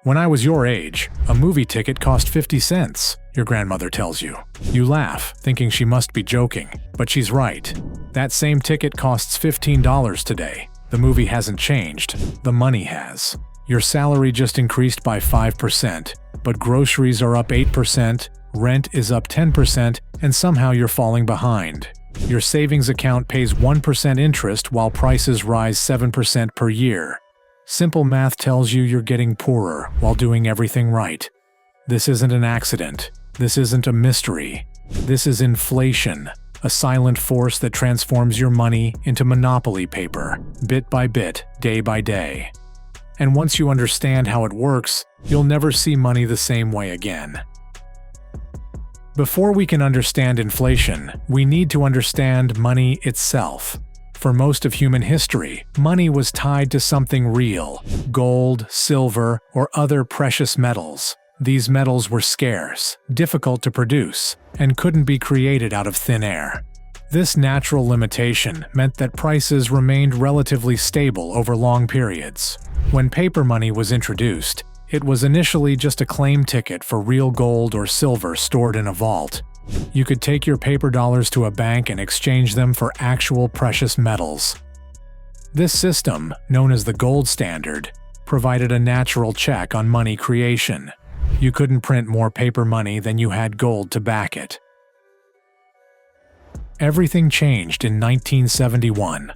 When I was your age, a movie ticket cost 50 cents, your grandmother tells you. You laugh, thinking she must be joking, but she's right. That same ticket costs $15 today. The movie hasn't changed, the money has. Your salary just increased by 5%, but groceries are up 8%, rent is up 10%, and somehow you're falling behind. Your savings account pays 1% interest while prices rise 7% per year. Simple math tells you you're getting poorer while doing everything right. This isn't an accident. This isn't a mystery. This is inflation, a silent force that transforms your money into monopoly paper, bit by bit, day by day. And once you understand how it works, you'll never see money the same way again. Before we can understand inflation, we need to understand money itself. For most of human history, money was tied to something real: gold, silver, or other precious metals. These metals were scarce, difficult to produce, and couldn't be created out of thin air. This natural limitation meant that prices remained relatively stable over long periods. When paper money was introduced, it was initially just a claim ticket for real gold or silver stored in a vault. You could take your paper dollars to a bank and exchange them for actual precious metals. This system, known as the gold standard, provided a natural check on money creation. You couldn't print more paper money than you had gold to back it. Everything changed in 1971.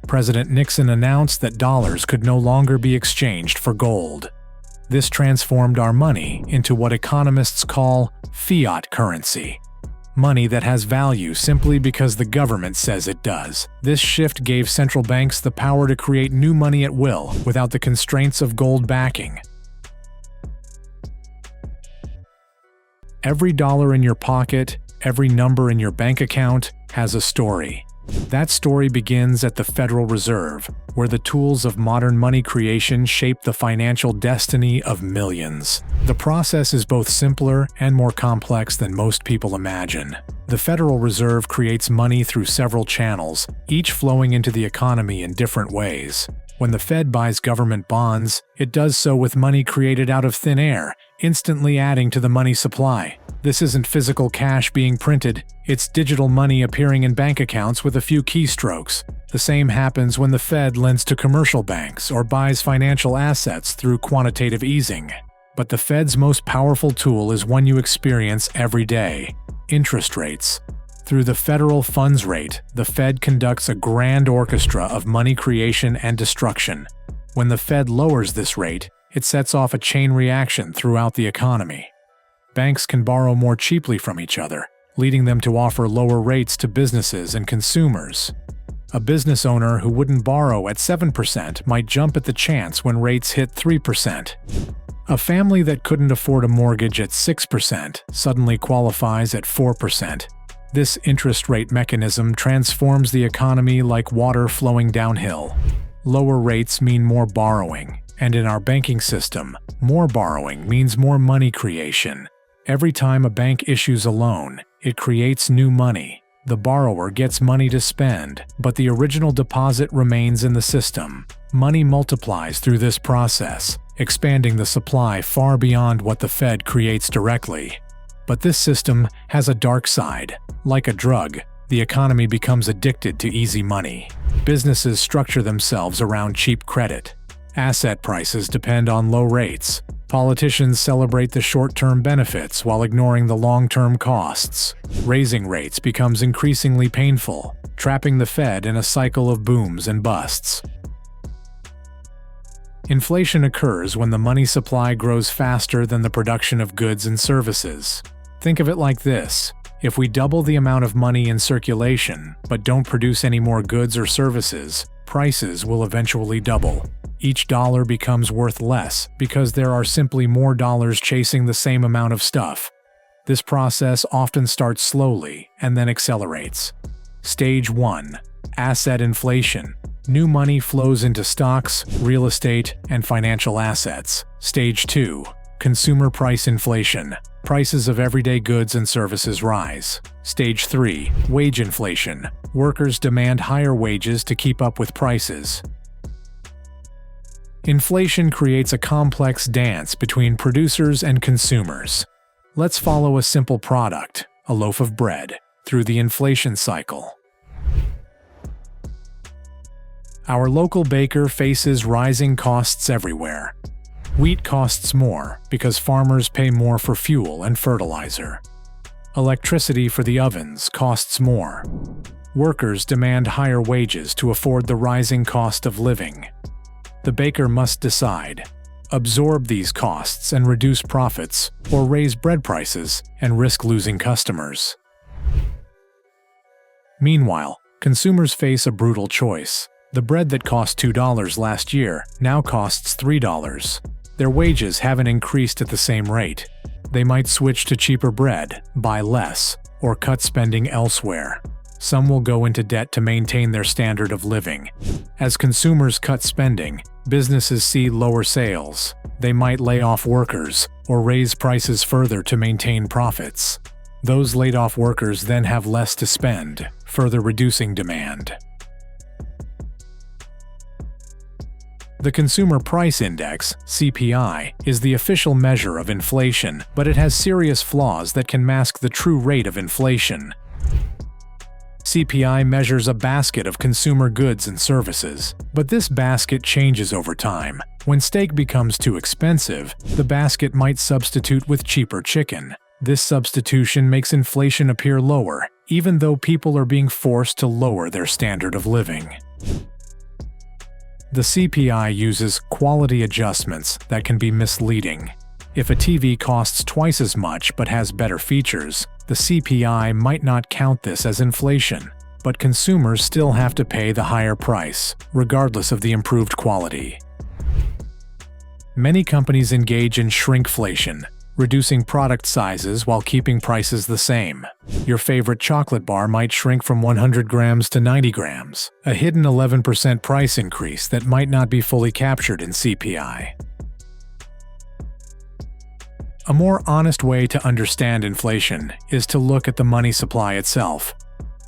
President Nixon announced that dollars could no longer be exchanged for gold. This transformed our money into what economists call fiat currency. Money that has value simply because the government says it does. This shift gave central banks the power to create new money at will without the constraints of gold backing. Every dollar in your pocket, every number in your bank account has a story. That story begins at the Federal Reserve, where the tools of modern money creation shape the financial destiny of millions. The process is both simpler and more complex than most people imagine. The Federal Reserve creates money through several channels, each flowing into the economy in different ways. When the Fed buys government bonds, it does so with money created out of thin air, instantly adding to the money supply. This isn't physical cash being printed, it's digital money appearing in bank accounts with a few keystrokes. The same happens when the Fed lends to commercial banks or buys financial assets through quantitative easing. But the Fed's most powerful tool is one you experience every day: interest rates. Through the federal funds rate, the Fed conducts a grand orchestra of money creation and destruction. When the Fed lowers this rate, it sets off a chain reaction throughout the economy. Banks can borrow more cheaply from each other, leading them to offer lower rates to businesses and consumers. A business owner who wouldn't borrow at 7% might jump at the chance when rates hit 3%. A family that couldn't afford a mortgage at 6% suddenly qualifies at 4%. This interest rate mechanism transforms the economy like water flowing downhill. Lower rates mean more borrowing, and in our banking system, more borrowing means more money creation. Every time a bank issues a loan, it creates new money. The borrower gets money to spend, but the original deposit remains in the system. Money multiplies through this process, expanding the supply far beyond what the Fed creates directly. But this system has a dark side. Like a drug, the economy becomes addicted to easy money. Businesses structure themselves around cheap credit. Asset prices depend on low rates. Politicians celebrate the short-term benefits while ignoring the long-term costs. Raising rates becomes increasingly painful, trapping the Fed in a cycle of booms and busts. Inflation occurs when the money supply grows faster than the production of goods and services. Think of it like this: if we double the amount of money in circulation, but don't produce any more goods or services, prices will eventually double. Each dollar becomes worth less because there are simply more dollars chasing the same amount of stuff. This process often starts slowly and then accelerates. Stage 1. Asset inflation. New money flows into stocks, real estate, and financial assets. Stage 2. Consumer price inflation. Prices of everyday goods and services rise. Stage 3. Wage inflation. Workers demand higher wages to keep up with prices. Inflation creates a complex dance between producers and consumers. Let's follow a simple product, a loaf of bread, through the inflation cycle. Our local baker faces rising costs everywhere. Wheat costs more because farmers pay more for fuel and fertilizer. Electricity for the ovens costs more. Workers demand higher wages to afford the rising cost of living. The baker must decide: absorb these costs and reduce profits, or raise bread prices and risk losing customers. Meanwhile, consumers face a brutal choice. The bread that cost $2 last year now costs $3. Their wages haven't increased at the same rate. They might switch to cheaper bread, buy less, or cut spending elsewhere. Some will go into debt to maintain their standard of living. As consumers cut spending, businesses see lower sales. They might lay off workers or raise prices further to maintain profits. Those laid-off workers then have less to spend, further reducing demand. The Consumer Price Index, CPI, is the official measure of inflation, but it has serious flaws that can mask the true rate of inflation. CPI measures a basket of consumer goods and services, but this basket changes over time. When steak becomes too expensive, the basket might substitute with cheaper chicken. This substitution makes inflation appear lower, even though people are being forced to lower their standard of living. The CPI uses quality adjustments that can be misleading. If a TV costs twice as much but has better features, the CPI might not count this as inflation, but consumers still have to pay the higher price, regardless of the improved quality. Many companies engage in shrinkflation, reducing product sizes while keeping prices the same. Your favorite chocolate bar might shrink from 100 grams to 90 grams, a hidden 11% price increase that might not be fully captured in CPI. A more honest way to understand inflation is to look at the money supply itself.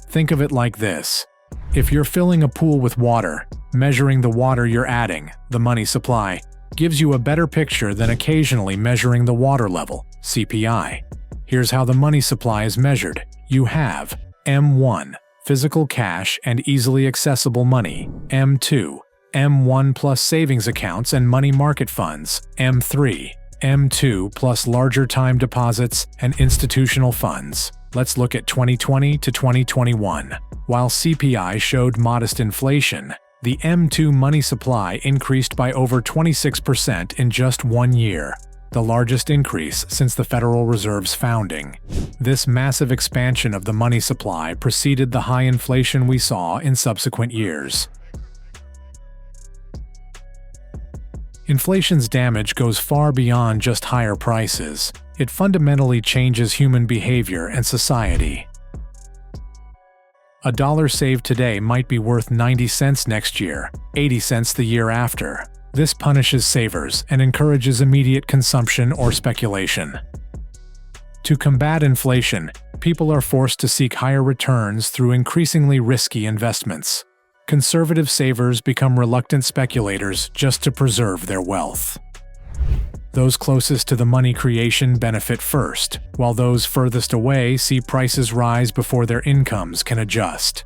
Think of it like this. If you're filling a pool with water, measuring the water you're adding, the money supply, gives you a better picture than occasionally measuring the water level, CPI. Here's how the money supply is measured. You have M1, physical cash and easily accessible money, M2, M1 plus savings accounts and money market funds, M3, M2 plus larger time deposits and institutional funds. Let's look at 2020 to 2021. While CPI showed modest inflation, the M2 money supply increased by over 26% in just 1 year, the largest increase since the Federal Reserve's founding. This massive expansion of the money supply preceded the high inflation we saw in subsequent years. Inflation's damage goes far beyond just higher prices. It fundamentally changes human behavior and society. A dollar saved today might be worth 90 cents next year, 80 cents the year after. This punishes savers and encourages immediate consumption or speculation. To combat inflation, people are forced to seek higher returns through increasingly risky investments. Conservative savers become reluctant speculators just to preserve their wealth. Those closest to the money creation benefit first, while those furthest away see prices rise before their incomes can adjust.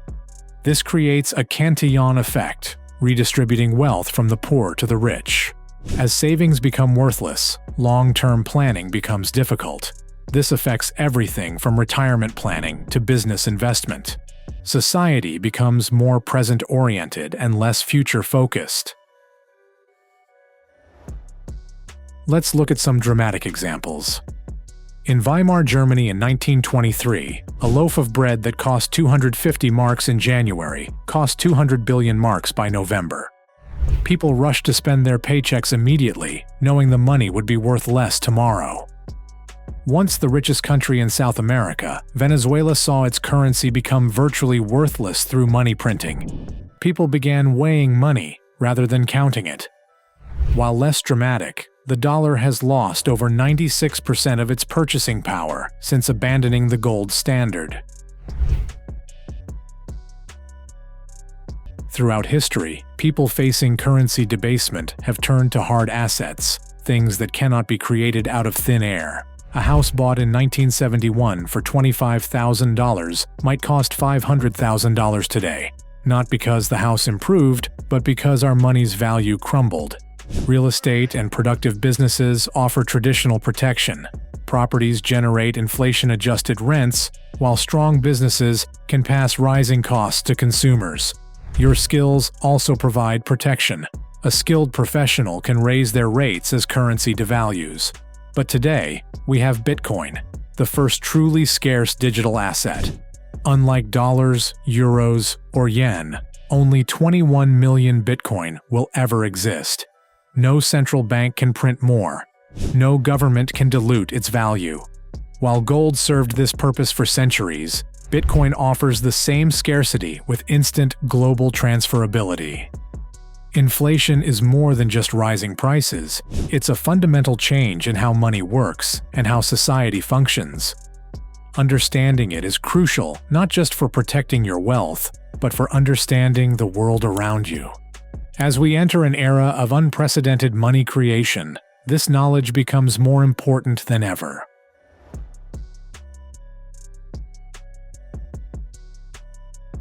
This creates a Cantillon effect, redistributing wealth from the poor to the rich. As savings become worthless, long-term planning becomes difficult. This affects everything from retirement planning to business investment. Society becomes more present-oriented and less future-focused. Let's look at some dramatic examples. In Weimar, Germany in 1923, a loaf of bread that cost 250 marks in January cost 200 billion marks by November. People rushed to spend their paychecks immediately, knowing the money would be worth less tomorrow. Once the richest country in South America, Venezuela saw its currency become virtually worthless through money printing. People began weighing money rather than counting it. While less dramatic, the dollar has lost over 96% of its purchasing power since abandoning the gold standard. Throughout history, people facing currency debasement have turned to hard assets, things that cannot be created out of thin air. A house bought in 1971 for $25,000 might cost $500,000 today, not because the house improved, but because our money's value crumbled. Real estate and productive businesses offer traditional protection. Properties generate inflation-adjusted rents, while strong businesses can pass rising costs to consumers. Your skills also provide protection. A skilled professional can raise their rates as currency devalues. But today, we have Bitcoin, the first truly scarce digital asset. Unlike dollars, euros, or yen, only 21 million Bitcoin will ever exist. No central bank can print more. No government can dilute its value. While gold served this purpose for centuries, Bitcoin offers the same scarcity with instant global transferability. Inflation is more than just rising prices. It's a fundamental change in how money works and how society functions. Understanding it is crucial not just for protecting your wealth, but for understanding the world around you. As we enter an era of unprecedented money creation, this knowledge becomes more important than ever.